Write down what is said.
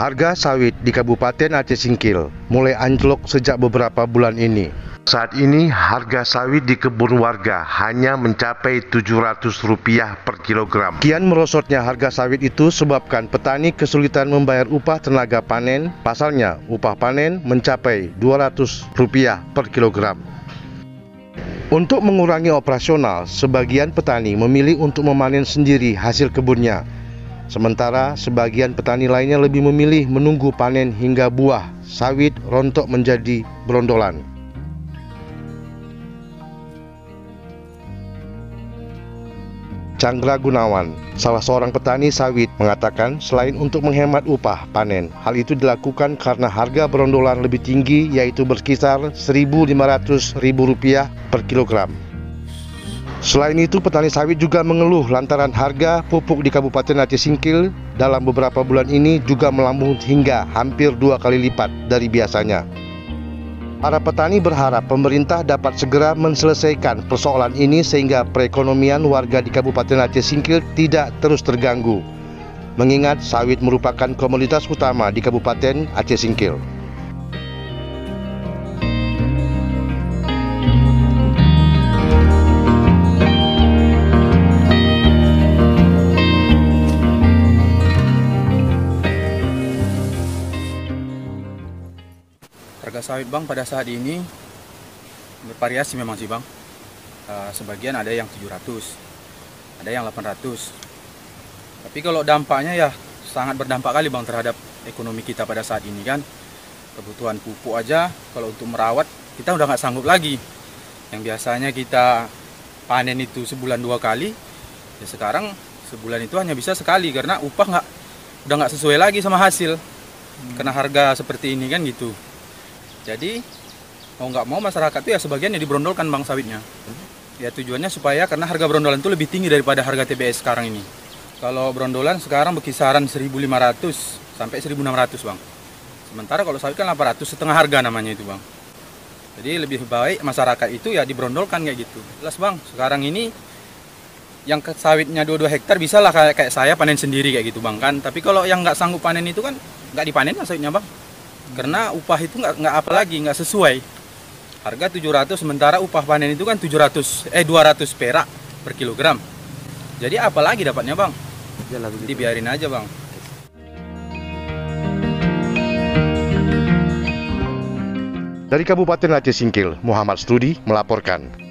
Harga sawit di Kabupaten Aceh Singkil mulai anjlok sejak beberapa bulan ini. Saat ini harga sawit di kebun warga hanya mencapai Rp700 per kilogram. Kian merosotnya harga sawit itu sebabkan petani kesulitan membayar upah tenaga panen. Pasalnya upah panen mencapai Rp200 per kilogram. Untuk mengurangi operasional, sebagian petani memilih untuk memanen sendiri hasil kebunnya. Sementara sebagian petani lainnya lebih memilih menunggu panen hingga buah sawit rontok menjadi brondolan. Chandra Gunawan, salah seorang petani sawit, mengatakan selain untuk menghemat upah panen, hal itu dilakukan karena harga brondolan lebih tinggi, yaitu berkisar Rp1.500.000 per kilogram. Selain itu, petani sawit juga mengeluh lantaran harga pupuk di Kabupaten Aceh Singkil dalam beberapa bulan ini juga melambung hingga hampir 2 kali lipat dari biasanya. Para petani berharap pemerintah dapat segera menyelesaikan persoalan ini sehingga perekonomian warga di Kabupaten Aceh Singkil tidak terus terganggu, mengingat sawit merupakan komoditas utama di Kabupaten Aceh Singkil. Harga sawit bang pada saat ini bervariasi memang sih bang. Sebagian ada yang 700, ada yang 800. Tapi kalau dampaknya ya sangat berdampak kali bang terhadap ekonomi kita pada saat ini kan. Kebutuhan pupuk aja kalau untuk merawat kita udah nggak sanggup lagi. Yang biasanya kita panen itu sebulan 2 kali, ya sekarang sebulan itu hanya bisa sekali karena upah udah nggak sesuai lagi sama hasil. Karena harga seperti ini kan gitu. Jadi mau nggak mau masyarakat itu ya sebagiannya dibrondolkan bang sawitnya. Ya tujuannya supaya karena harga brondolan itu lebih tinggi daripada harga TBS sekarang ini. Kalau brondolan sekarang berkisaran 1.500 sampai 1.600 bang. Sementara kalau sawit kan 800, setengah harga namanya itu bang. Jadi lebih baik masyarakat itu ya dibrondolkan kayak gitu. Jelas bang, sekarang ini yang sawitnya 22 hektar bisa lah kayak saya panen sendiri kayak gitu bang kan. Tapi kalau yang nggak sanggup panen itu kan nggak dipanen lah sawitnya bang. Karena upah itu nggak apalagi nggak sesuai. Harga 700 sementara upah panen itu kan 200 perak per kilogram. Jadi apalagi dapatnya bang? Dibiarin aja bang. Dari Kabupaten Aceh Singkil, Muhammad Studi melaporkan.